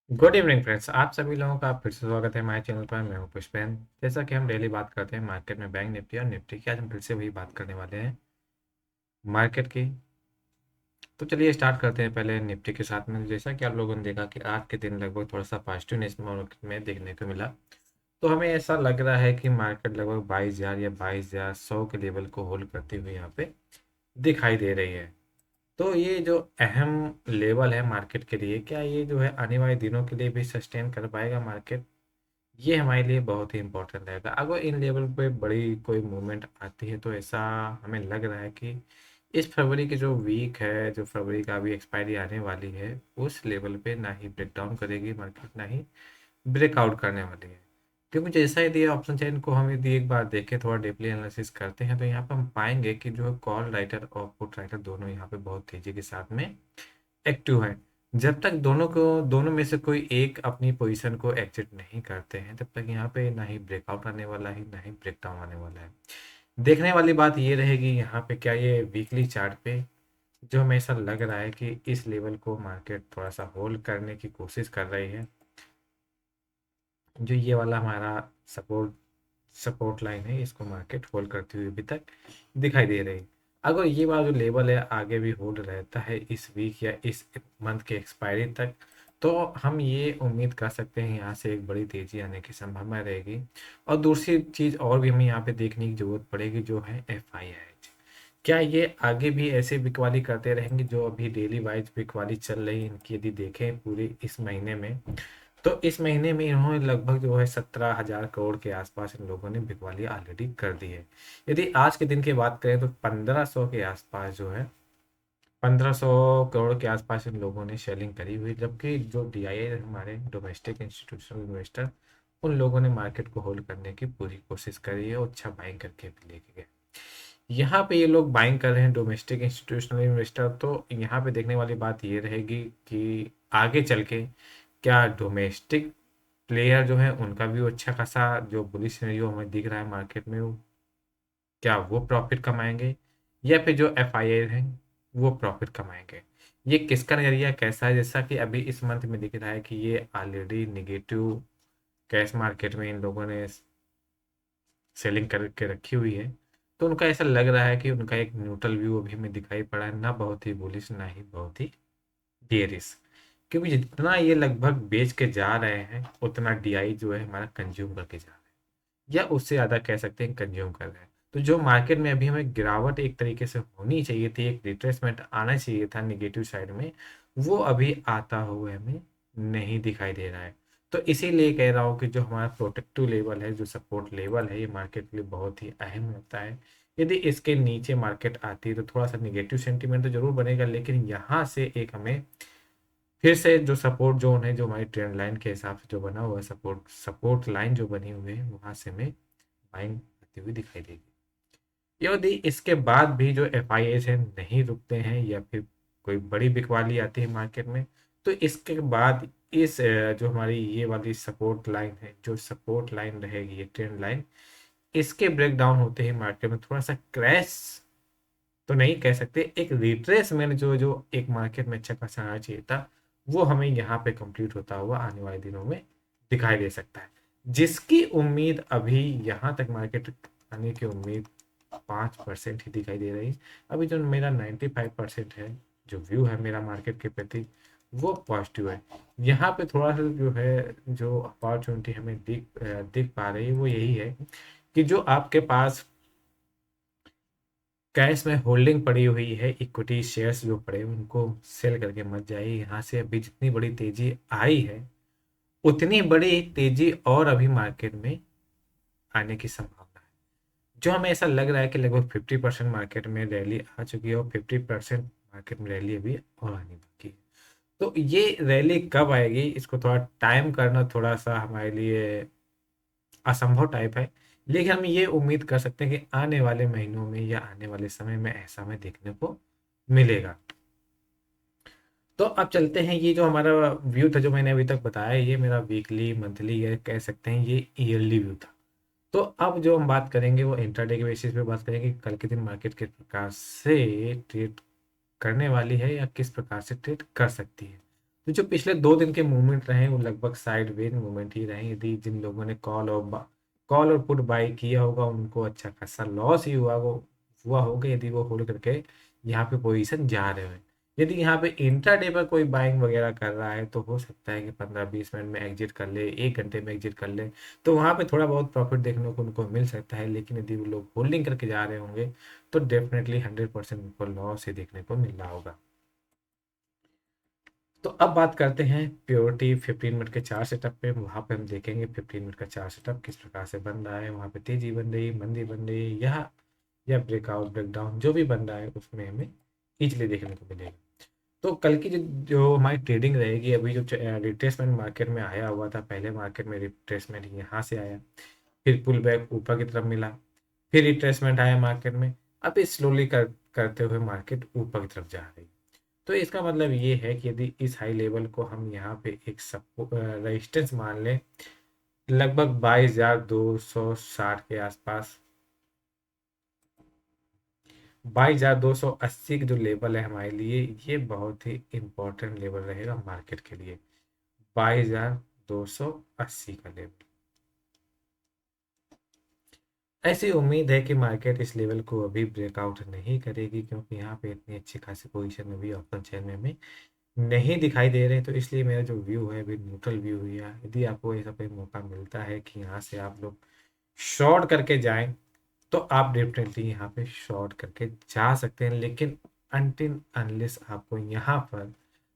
Good evening friends. आप सभी लोगों का फिर से स्वागत है हमारे चैनल पर। मैं हूं पुष्पेन। जैसा कि हम डेली बात करते हैं मार्केट में बैंक निफ्टी और निफ्टी की, आज हम फिर से वही बात करने वाले हैं मार्केट की। तो चलिए स्टार्ट करते हैं पहले निफ्टी के साथ में। जैसा कि आप लोगों ने देखा कि आज के दिन लगभग थोड़ा सा पॉजिटिवनेस मार्केट में देखने को मिला। तो हमें ऐसा लग रहा है कि मार्केट लगभग 22,000 या 22,100 के लेवल को होल्ड करते हुए यहाँ पे दिखाई दे रही है। तो ये जो अहम लेवल है मार्केट के लिए, क्या ये जो है आने वाले दिनों के लिए भी सस्टेन कर पाएगा मार्केट? ये हमारे लिए बहुत ही इम्पोर्टेंट रहेगा। अगर इन लेवल पे बड़ी कोई मूवमेंट आती है तो ऐसा हमें लग रहा है कि इस फरवरी की जो वीक है, जो फरवरी का अभी एक्सपायरी आने वाली है, उस लेवल पे ना ही ब्रेक डाउन करेगी मार्केट, ना ही ब्रेकआउट करने वाली है। क्योंकि जैसा ही दिया ऑप्शन चेन को हम यदि एक बार देखें, थोड़ा डीपली एनालिसिस करते हैं, तो यहाँ पे हम पाएंगे कि जो है कॉल राइटर और पुट राइटर दोनों यहाँ पे बहुत तेजी के साथ में एक्टिव है। जब तक दोनों में से कोई एक अपनी पोजीशन को एग्जिट नहीं करते हैं, तब तक यहाँ पे ना ही ब्रेकआउट आने वाला है, ना ही ब्रेकडाउन आने वाला है। देखने वाली बात ये रहेगी यहाँ पे, क्या ये वीकली चार्ट पे जो हमें ऐसा लग रहा है कि इस लेवल को मार्केट थोड़ा सा होल्ड करने की कोशिश कर रही है। जो ये वाला हमारा सपोर्ट सपोर्ट लाइन है, इसको मार्केट होल्ड करती हुई अभी तक दिखाई दे रही। अगर ये वाला जो लेवल है आगे भी होल्ड रहता है इस वीक या इस मंथ के एक्सपायरी तक, तो हम ये उम्मीद कर सकते हैं यहाँ से एक बड़ी तेजी आने की संभावना रहेगी। और दूसरी चीज़ और भी हमें यहाँ पे देखने की जरूरत पड़ेगी, जो है FIH। क्या ये आगे भी ऐसे बिकवाली करते रहेंगे जो अभी डेली वाइज बिकवाली चल रही है इनकी? यदि देखें पूरे इस महीने में, तो इस महीने में इन्होंने लगभग जो है 17,000 करोड़ के आसपास इन लोगों ने बिकवाली ऑलरेडी कर दी है। यदि आज के दिन की बात करें तो 1500 के आसपास जो है, 1500 करोड़ के आसपास इन लोगों ने सेलिंग करी हुई, जबकि जो DII है, हमारे डोमेस्टिक इंस्टीट्यूशनल इन्वेस्टर, उन लोगों ने मार्केट को होल्ड करने की पूरी कोशिश करी है और अच्छा बाइंग करके भी लेके गए। यहाँ पे ये लोग बाइंग कर रहे हैं डोमेस्टिक इंस्टीट्यूशनल इन्वेस्टर, तो यहाँ पे देखने वाली बात ये रहेगी कि आगे चल के क्या डोमेस्टिक प्लेयर जो है उनका भी अच्छा खासा जो बुलिश सिनेरियो हमें दिख रहा है मार्केट में, क्या वो प्रॉफिट कमाएंगे, या फिर जो FII हैं वो प्रॉफिट कमाएंगे? ये किसका नज़रिया कैसा है? जैसा कि अभी इस मंथ में दिख रहा है कि ये ऑलरेडी निगेटिव कैश मार्केट में इन लोगों ने सेलिंग करके रखी हुई है। तो उनका ऐसा लग रहा है कि उनका एक न्यूट्रल व्यू अभी हमें दिखाई पड़ा है, ना बहुत ही बुलिश ना ही बहुत ही बेयरिश। क्योंकि जितना ये लगभग बेच के जा रहे हैं उतना DI जो है हमारा कंज्यूम करके जा रहा है, या उससे ज़्यादा कह सकते हैं कंज्यूम कर रहे हैं। तो जो मार्केट में अभी हमें गिरावट एक तरीके से होनी चाहिए थी, एक रिट्रेसमेंट आना चाहिए था निगेटिव साइड में, वो अभी आता हुआ हमें नहीं दिखाई दे रहा है। तो इसीलिए कह रहा हूँ कि जो हमारा प्रोटेक्टिव लेवल है, जो सपोर्ट लेवल है, ये मार्केट के लिए बहुत ही अहम होता है। यदि इसके नीचे मार्केट आती है तो थोड़ा सा निगेटिव सेंटीमेंट तो जरूर बनेगा, लेकिन यहाँ से एक हमें फिर से जो सपोर्ट जोन है, जो हमारी ट्रेंड लाइन के हिसाब से जो बना हुआ है, सपोर्ट सपोर्ट लाइन जो बनी हुई है, वहां से हमें बाइंग आती हुई दिखाई देगी। यदि इसके बाद भी जो FIAs हैं नहीं रुकते हैं, या फिर कोई बड़ी बिकवाली आती है मार्केट में, तो इसके बाद इस जो हमारी ये वाली सपोर्ट लाइन है, जो सपोर्ट लाइन रहेगी, ये ट्रेंड लाइन, इसके ब्रेक डाउन होते ही मार्केट में थोड़ा सा क्रैश तो नहीं कह सकते, एक रिट्रेसमेंट जो जो एक मार्केट में अच्छा खासा आना चाहिए था, वो हमें यहाँ पे कंप्लीट होता हुआ आने वाले दिनों में दिखाई दे सकता है। जिसकी उम्मीद अभी यहाँ तक मार्केट आने की उम्मीद 5% ही दिखाई दे रही है। अभी जो मेरा 95% है, जो व्यू है मेरा मार्केट के प्रति, वो पॉजिटिव है। यहाँ पे थोड़ा सा जो है, जो अपॉर्चुनिटी हमें दिख पा रही है, वो यही है कि जो आपके पास कैश में होल्डिंग पड़ी हुई है, इक्विटी शेयर्स जो पड़े हैं, उनको सेल करके मत जाइए। यहाँ से अभी जितनी बड़ी तेजी आई है, उतनी बड़ी तेजी और अभी मार्केट में आने की संभावना है। जो हमें ऐसा लग रहा है कि लगभग 50% मार्केट में रैली आ चुकी है और 50% मार्केट में रैली अभी और आनी बाकी है। तो ये रैली कब आएगी, इसको थोड़ा टाइम करना थोड़ा सा हमारे लिए असंभव टाइप है। लेकिन हम ये उम्मीद कर सकते हैं कि आने वाले महीनों में या आने वाले समय में ऐसा हमें देखने को मिलेगा। तो अब चलते हैं, ये जो हमारा व्यू था जो मैंने अभी तक बताया, ये मेरा वीकली मंथली या कह सकते हैं ये ईयरली व्यू था। तो अब जो हम बात करेंगे वो इंट्राडे के बेसिस पे बात करेंगे कि कल के दिन मार्केट किस प्रकार से ट्रेड करने वाली है या किस प्रकार से ट्रेड कर सकती है। तो जो पिछले 2 दिन के मूवमेंट रहे वो लगभग साइडवेज मूवमेंट ही रहे। यदि जिन लोगों ने कॉल और पुट बाई किया होगा उनको अच्छा खासा लॉस ही हुआ होगा, यदि वो होल्ड करके यहाँ पे पोजीशन जा रहे हैं। यदि यहाँ पे इंट्राडे पर कोई बाइंग वगैरह कर रहा है तो हो सकता है कि 15-20 मिनट में एग्जिट कर ले, 1 घंटे में एग्जिट कर ले, तो वहाँ पे थोड़ा बहुत प्रॉफिट देखने को उनको मिल सकता है। लेकिन यदि वो लोग होल्डिंग करके जा रहे होंगे तो डेफिनेटली 100% उनको लॉस ही देखने को मिल रहा होगा। तो अब बात करते हैं प्योरिटी 15 मिनट के चार सेटअप पे। वहाँ पे हम देखेंगे 15 मिनट का चार सेटअप किस प्रकार से बन रहा है, वहाँ पे तेजी बन रही है, मंदी बन रही है, या ब्रेकआउट ब्रेकडाउन जो भी बन रहा है उसमें हमें इजली देखने को मिलेगा। तो कल की जो जो हमारी ट्रेडिंग रहेगी, अभी जो रिट्रेसमेंट मार्केट में आया हुआ था, पहले मार्केट में रिट्रेसमेंट यहाँ से आया, फिर पुल बैक ऊपर की तरफ मिला, फिर रिट्रेसमेंट आया मार्केट में, अब स्लोली करते हुए मार्केट ऊपर की तरफ जा रही है। तो इसका मतलब ये है कि यदि इस हाई लेवल को हम यहाँ पे एक रेजिस्टेंस मान लें, लगभग 2260 के आसपास, 2280 का जो लेवल है हमारे लिए, ये बहुत ही इंपॉर्टेंट लेवल रहेगा मार्केट के लिए। 2280 का लेवल। ऐसी उम्मीद है कि मार्केट इस लेवल को अभी ब्रेकआउट नहीं करेगी, क्योंकि यहाँ पे इतनी अच्छी खासी पोजीशन अभी ऑप्शन चेन में हमें नहीं दिखाई दे रहे। तो इसलिए मेरा जो व्यू है अभी न्यूट्रल व्यू हुई है। यदि आपको ऐसा कोई मौका मिलता है कि यहाँ से आप लोग शॉर्ट करके जाएं तो आप डेफिनेटली यहाँ पे शॉर्ट करके जा सकते हैं, लेकिन अनटिल अनलेस आपको यहाँ पर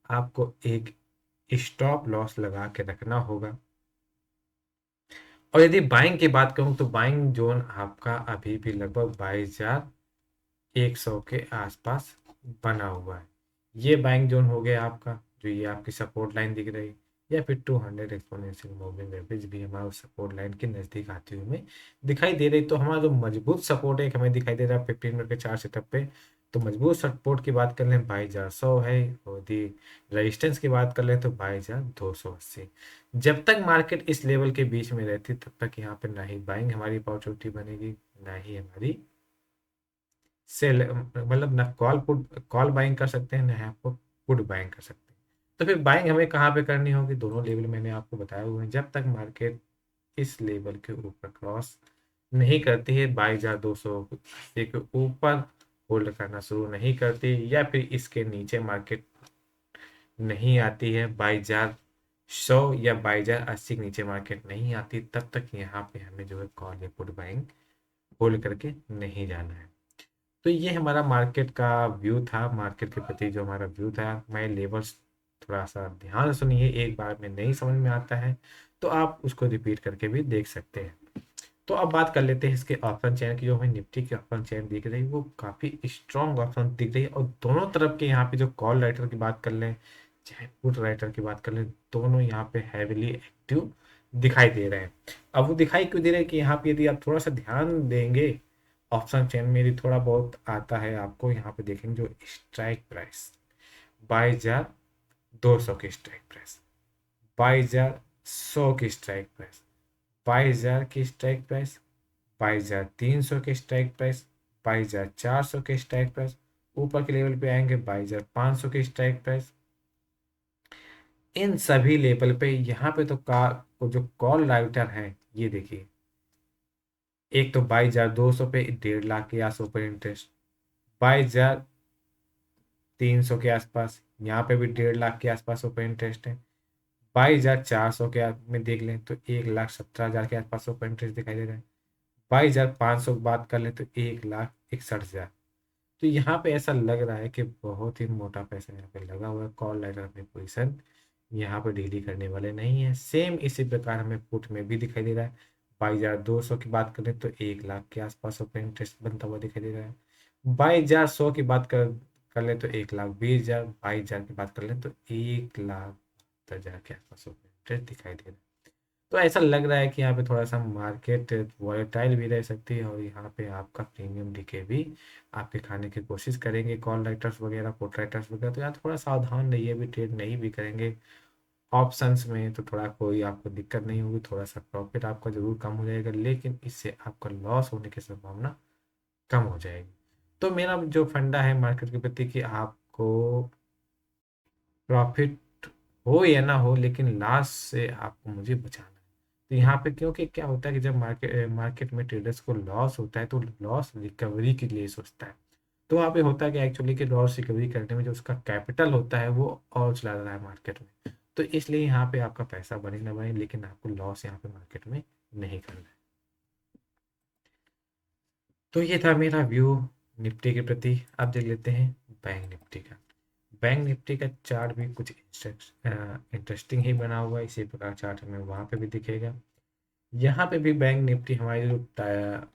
आपको एक स्टॉप लॉस लगा के रखना होगा। और यदि बाइंग की बात करूं तो बाइंग जोन आपका अभी भी लगभग 22,100 के आसपास बना हुआ है। ये बाइंग जोन हो गया आपका, जो ये आपकी सपोर्ट लाइन दिख रही, या फिर 200 एक्सपोनेंशियल मूविंग एवरेज भी हमारा सपोर्ट लाइन के नज़दीक आती हुई हमें दिखाई दे रही। तो हमारा जो मजबूत सपोर्ट है हमें दिखाई दे रहा है 15 मिनट के चार सेटअप पे। तो मजबूत सपोर्ट की बात कर लें 22,100 है, और यदि रेजिस्टेंस की बात कर लें तो 22,280। जब तक मार्केट इस लेवल के बीच में रहती तब तक यहाँ पे ना ही बाइंग हमारी अपॉर्चुनिटी बनेगी, ना ही हमारी सेल, मतलब ना कॉल बाइंग कर सकते हैं, ना ही आपको पुट बाइंग कर सकते हैं। तो फिर बाइंग हमें कहाँ पे करनी होगी, दोनों लेवल मैंने आपको बताए हुए हैं। जब तक मार्केट इस लेवल के ऊपर क्रॉस नहीं करती है, 22,280 के ऊपर होल्ड करना शुरू नहीं करती, या फिर इसके नीचे मार्केट नहीं आती है, 22,100 या 22,080 के नीचे मार्केट नहीं आती, तब तक यहाँ पे हमें जो है कॉल या पुट बाइंग होल्ड करके नहीं जाना है। तो ये हमारा मार्केट का व्यू था, मार्केट के प्रति जो हमारा व्यू था। मैं लेवल्स थोड़ा सा ध्यान से सुनिए, एक बार में नहीं समझ में आता है तो आप उसको रिपीट करके भी देख सकते हैं। तो अब बात कर लेते हैं इसके ऑप्शन चेन की। जो हमें निफ्टी की ऑप्शन चेन दिख रही है वो काफ़ी स्ट्रॉन्ग ऑप्शन दिख रही है, और दोनों तरफ के यहाँ पे जो कॉल राइटर की बात कर लें चाहे पुट राइटर की बात कर लें, दोनों यहाँ पे हैविली एक्टिव दिखाई दे रहे हैं। अब वो दिखाई क्यों दे रहे हैं कि यहाँ पे यदि आप थोड़ा सा ध्यान देंगे ऑप्शन चेन में, यदि थोड़ा बहुत आता है आपको, यहाँ पे देखेंगे जो स्ट्राइक प्राइस 22,200 की स्ट्राइक प्राइस, 22,100 की स्ट्राइक प्राइस, 22,000 की स्ट्राइक प्राइस, 22,300 की स्ट्राइक प्राइस, 22,400 की स्ट्राइक प्राइस, ऊपर के लेवल पे आएंगे 22,500 की स्ट्राइक प्राइस। इन सभी लेवल पे यहाँ पे तो जो कॉल राइटर है ये देखिए, एक तो 22,200 पे 1.5 लाख के आस ऊपर इंटरेस्ट, 22,300 के आसपास यहाँ पे भी 1.5 लाख के आसपास ओपन इंटरेस्ट है। 22,400 के में देख लें तो 1,17,000 के आसपास ओपन इंटरेस्ट दिखाई दे रहा है। 22,500 की बात कर लें तो 1,61,000। तो यहाँ पे ऐसा लग रहा है कि बहुत ही मोटा पैसा यहाँ पे लगा हुआ है। कॉल राइटर अपनी पोजीशन यहाँ पे डीली करने वाले नहीं है। सेम इसी प्रकार हमें पुट में भी दिखाई दे रहा है। 22,200 की बात करें तो 1 लाख के आसपास ओपन इंटरेस्ट बनता हुआ दिखाई दे रहा है। 22,100 की बात कर ले तो 1,20,000, 22,000 की बात कर ले तो 1,10,000 के आसपास ओपन इंटरेस्ट दिखाई दे रहा है। तो ऐसा लग रहा है कि यहाँ पे थोड़ा सा मार्केट वॉलेटाइल भी रह सकती है, और यहाँ पे आपका प्रीमियम डीके भी आपके खाने की कोशिश करेंगे कॉल राइटर्स वगैरह, पुट राइटर्स वगैरह। तो यहाँ थोड़ा सावधान रहिए, भी ट्रेड नहीं भी करेंगे ऑप्शंस में तो थोड़ा कोई आपको दिक्कत नहीं होगी, थोड़ा सा प्रॉफिट आपका जरूर कम हो जाएगा, लेकिन इससे आपका लॉस होने की संभावना कम हो जाएगी। तो मेरा जो फंडा है मार्केट के प्रति कि आपको प्रॉफिट हो या ना हो, लेकिन लॉस से आपको मुझे बचाना है। तो यहाँ पे क्योंकि क्या होता है कि जब मार्केट में ट्रेडर्स को लॉस होता है तो लॉस रिकवरी के लिए सोचता है। तो वहाँ पे होता है कि एक्चुअली कि लॉस रिकवरी करने में जो उसका कैपिटल होता है वो और चला रहा है मार्केट में। तो इसलिए यहाँ पे आपका पैसा बने ना बने, लेकिन आपको लॉस यहाँ पे मार्केट में नहीं करना है। तो ये था मेरा व्यू निफ्टी के प्रति। अब देख लेते हैं बैंक निफ्टी का। बैंक निफ्टी का चार्ट भी कुछ इंटरेस्टिंग ही बना हुआ है, इसी प्रकार चार्ट हमें वहाँ पे भी दिखेगा। यहाँ पे भी बैंक निफ्टी हमारी जो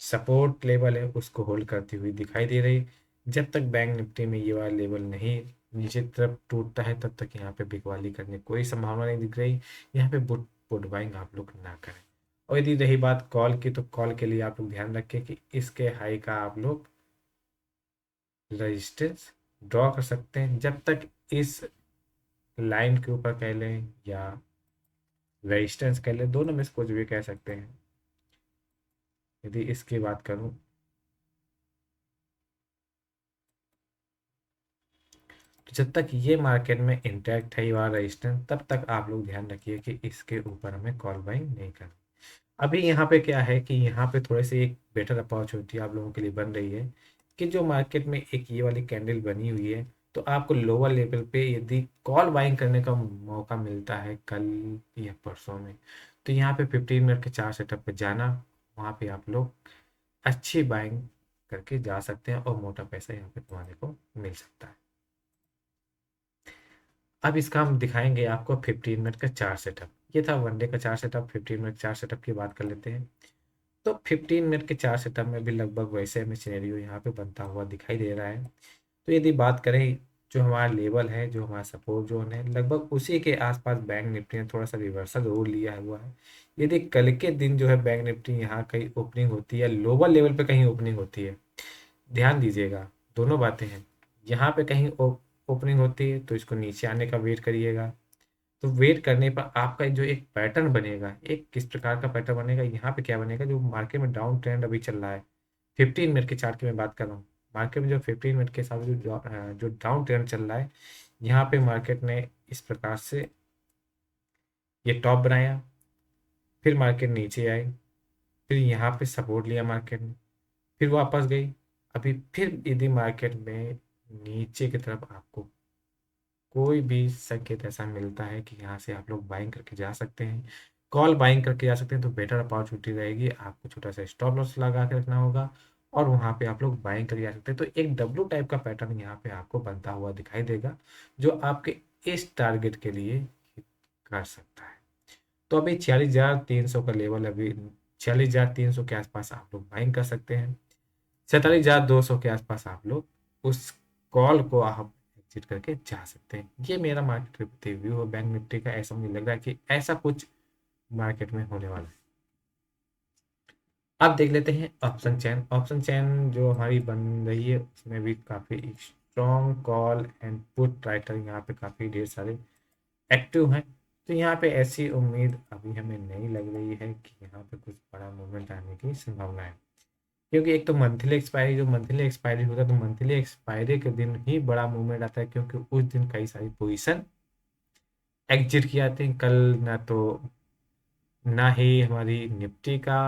सपोर्ट लेवल है उसको होल्ड करती हुई दिखाई दे रही। जब तक बैंक निफ्टी में ये वाला लेवल नहीं नीचे तरफ टूटता है तब तक यहाँ पे बिकवाली करने की कोई संभावना नहीं दिख रही। यहाँ पे पुट बाइंग आप लोग ना करें। और यदि रही बात कॉल की, तो कॉल के लिए आप लोग ध्यान रखें कि इसके हाई का आप लोग रेजिस्टेंस ड्रॉ कर सकते हैं। जब तक इस लाइन के ऊपर कह लें या रेजिस्टेंस कह लें, दोनों में से कुछ भी कह सकते हैं। यदि इसकी बात करूं तो जब तक ये मार्केट में इंटैक्ट है ये वाला रेजिस्टेंस, तब तक आप लोग ध्यान रखिए कि इसके ऊपर हमें कॉल बाइंग नहीं करना। अभी यहाँ पे क्या है कि यहाँ पे थोड़े से एक बेटर अपॉर्चुनिटी आप लोगों के लिए बन रही है कि जो मार्केट में एक ये वाली कैंडल बनी हुई है, तो आपको लोअर लेवल पे यदि कॉल बाइंग करने का मौका मिलता है कल या परसों में, तो यहाँ पे 15 मिनट के चार सेटअप पे जाना, वहाँ पे आप लोग अच्छी बाइंग करके जा सकते हैं और मोटा पैसा यहाँ पे कमाने को मिल सकता है। अब इसका हम दिखाएंगे आपको 15 मिनट का चार सेटअप। ये था वन डे का चार सेटअप। 15 मिनट चार सेटअप की बात कर लेते हैं। तो 15 मिनट के चार सेटअप में भी लगभग वैसे हमें सिनेरियो यहाँ पे बनता हुआ दिखाई दे रहा है। तो यदि बात करें, जो हमारा लेवल है, जो हमारा सपोर्ट जोन है, लगभग उसी के आसपास बैंक निफ्टी ने थोड़ा सा रिवर्सल जरूर लिया हुआ है। यदि कल के दिन जो है बैंक निफ्टी यहाँ कहीं ओपनिंग होती है, लोअर लेवल पे कहीं ओपनिंग होती है, ध्यान दीजिएगा दोनों बातें हैं। यहाँ पे कहीं ओपनिंग होती है तो इसको नीचे आने का वेट करिएगा। तो वेट करने पर आपका जो एक पैटर्न बनेगा, एक किस प्रकार का पैटर्न बनेगा, यहाँ पे क्या बनेगा, जो मार्केट में डाउन ट्रेंड अभी चल रहा है, 15 मिनट के चार्ट की मैं बात कर रहा हूँ। मार्केट में जो 15 मिनट के हिसाब से जो डाउन ट्रेंड चल रहा है, यहाँ पे मार्केट ने इस प्रकार से ये टॉप बनाया, फिर मार्केट नीचे आई, फिर यहाँ पे सपोर्ट लिया मार्केट ने, फिर वापस गई। अभी फिर यदि मार्केट में नीचे की तरफ आपको कोई भी संकेत ऐसा मिलता है कि यहाँ से आप लोग बाइंग करके जा सकते हैं, कॉल बाइंग करके जा सकते हैं, तो बेटर अपॉर्चुनिटी रहेगी। आपको छोटा सा स्टॉप लॉस लगा के रखना होगा और वहाँ पे आप लोग बाइंग करके जा सकते हैं। तो एक डब्ल्यू टाइप का पैटर्न यहाँ पे आपको बनता हुआ दिखाई देगा, जो आपके इस टारगेट के लिए कर सकता है। तो अभी 46,300 का लेवल, अभी 46,300 के आसपास आप लोग बाइंग कर सकते हैं। 47,200 के आसपास आप लोग उस कॉल को आप एग्जिट करके जा सकते हैं। ये मेरा मार्केट रिव्यू है बैंक निफ्टी का। ऐसा मुझे लग रहा है कि ऐसा कुछ मार्केट में होने वाला है। अब देख लेते हैं ऑप्शन चैन। ऑप्शन चैन जो हमारी बन रही है उसमें भी काफ़ी strong call and put writer यहाँ पे काफ़ी ढेर सारे एक्टिव हैं। तो यहाँ पे ऐसी उम्मीद अभी हमें नहीं लग रही है कि यहाँ पे कुछ बड़ा मूवमेंट आने की संभावना है, क्योंकि एक तो मंथली एक्सपायरी, जो मंथली एक्सपायरी होता है तो मंथली एक्सपायरी के दिन ही बड़ा मूवमेंट आता है, क्योंकि उस दिन कई सारी पोजीशन एग्जिट की जाती हैं। कल ना तो ना ही हमारी निफ्टी का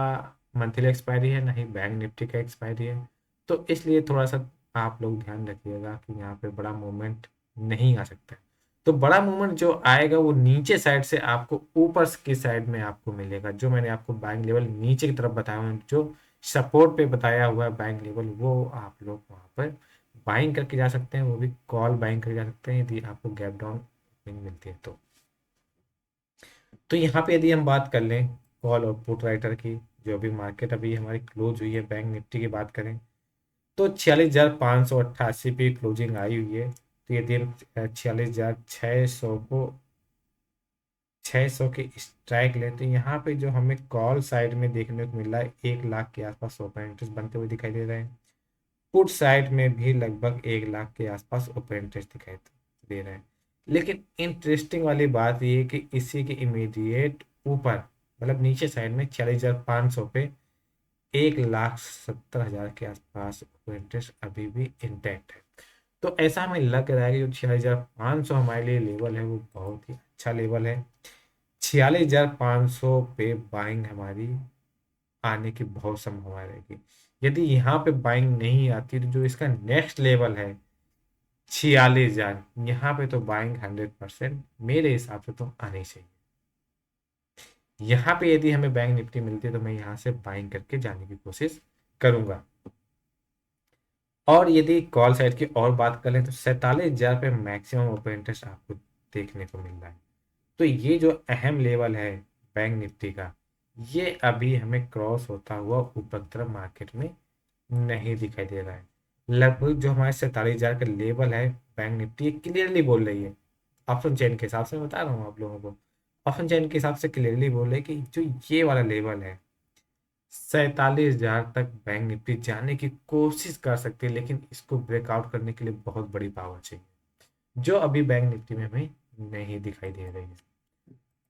मंथली एक्सपायरी है, ना ही बैंक निफ्टी का एक्सपायरी है। तो इसलिए थोड़ा सा आप लोग ध्यान रखिएगा कि यहाँ पे बड़ा मूवमेंट नहीं आ सकता है। तो बड़ा मूवमेंट जो आएगा वो नीचे साइड से आपको ऊपर की साइड में आपको मिलेगा। जो मैंने आपको बाइंग लेवल नीचे की तरफ बताया हूँ, जो सपोर्ट पे बताया हुआ है बाइंग लेवल, वो आप लोग वहाँ पर बाइंग करके जा सकते हैं। वो भी कॉल बाइंग करके जा सकते हैं यदि आपको गैप डाउन मिलती है तो यहाँ पे यदि हम बात कर लें कॉल और पुट राइटर की, जो अभी मार्केट अभी हमारी क्लोज हुई है, बैंक निफ्टी की बात करें तो 46,588 पे क्लोजिंग आई हुई है। तो यदि हम 46,600 को 600 के स्ट्राइक लें, तो यहाँ पे जो हमें कॉल साइड में देखने को मिल रहा है 1 लाख के आसपास ओपन इंटरेस्ट बनते हुए दिखाई दे रहे हैं। पुट साइड में भी लगभग 1 लाख के आसपास ओपन इंटरेस्ट दिखाई दे रहे हैं। लेकिन इंटरेस्टिंग वाली बात ये है कि इसी के इमीडिएट ऊपर, मतलब नीचे साइड में 46,500 पे 1,70,000 के आसपास ओपन इंटरेस्ट अभी भी इंटैक्ट है। तो ऐसा हमें लग रहा है कि जो 46,500 हमारे लिए लेवल है वो बहुत ही अच्छा लेवल है। 46,500 पे बाइंग हमारी आने की बहुत संभावना रहेगी। यदि यहाँ पे बाइंग नहीं आती तो जो इसका नेक्स्ट लेवल है 46,000, यहाँ पे तो बाइंग 100% मेरे हिसाब से तो आनी चाहिए। यहाँ पे यदि हमें बैंक निफ्टी मिलती है तो मैं यहाँ से बाइंग करके जाने की कोशिश करूंगा। और यदि कॉल साइड की और बात करें तो 47,000 पे मैक्सिमम ओपन इंटरेस्ट आपको देखने को मिल रहा है। तो ये जो अहम लेवल है बैंक निफ्टी का, ये अभी हमें क्रॉस होता हुआ ऊपर की तरफ मार्केट में नहीं दिखाई दे रहा है। लगभग जो हमारे 47,000 का लेवल है बैंक निफ्टी क्लियरली बोल रही है, ऑप्शन चेन के हिसाब से मैं बता रहा हूँ आप लोगों को, ऑप्शन चेन के हिसाब से क्लियरली बोल रहे हैं कि जो ये वाला लेवल है 47,000 तक बैंक निफ्टी जाने की कोशिश कर सकती है, लेकिन इसको ब्रेकआउट करने के लिए बहुत बड़ी पावर चाहिए, जो अभी बैंक निफ्टी में हमें नहीं दिखाई दे रही है।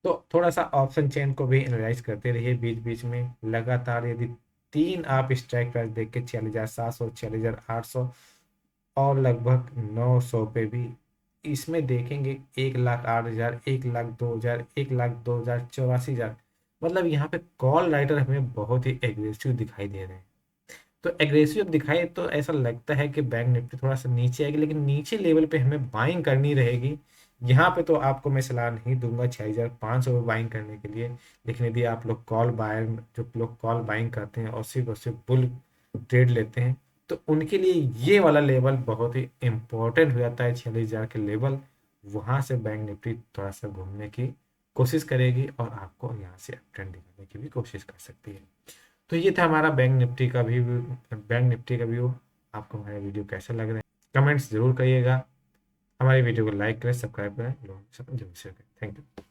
तो थोड़ा सा ऑप्शन चेन को भी एनालाइज करते रहिए बीच बीच में लगातार। यदि तीन आप स्ट्राइक प्राइस देख के 46,700, 46,800 और लगभग 900 पे भी इसमें देखेंगे 1,08,000, 1,02,000, 1,02,000, 84,000, मतलब यहाँ पे कॉल राइटर हमें बहुत ही एग्रेसिव दिखाई दे रहे हैं। तो एग्रेसिव दिखाई तो ऐसा लगता है कि बैंक निफ्टी थोड़ा सा नीचे आएगी, लेकिन नीचे लेवल पे हमें बाइंग करनी रहेगी। यहाँ पे तो आपको मैं सलाह नहीं दूंगा 6,500 पे बाइंग करने के लिए, लेकिन यदि आप लोग कॉल बाय जो लोग कॉल बाइंग करते हैं और सिर्फ बुल ट्रेड लेते हैं तो उनके लिए ये वाला लेवल बहुत ही इम्पोर्टेंट हो जाता है, 46,000 के लेवल। वहां से बैंक निफ्टी थोड़ा सा घूमने की कोशिश करेगी और आपको यहाँ से अप ट्रेंड दिखाने की भी कोशिश कर सकती है। तो ये था हमारा बैंक निफ्टी का व्यू। आपको हमारे वीडियो कैसे लग रहे हैं कमेंट्स जरूर करिएगा। हमारे वीडियो को लाइक करें, सब्सक्राइब करें, लोगों के साथ जरूर शेयर करें। Thank you.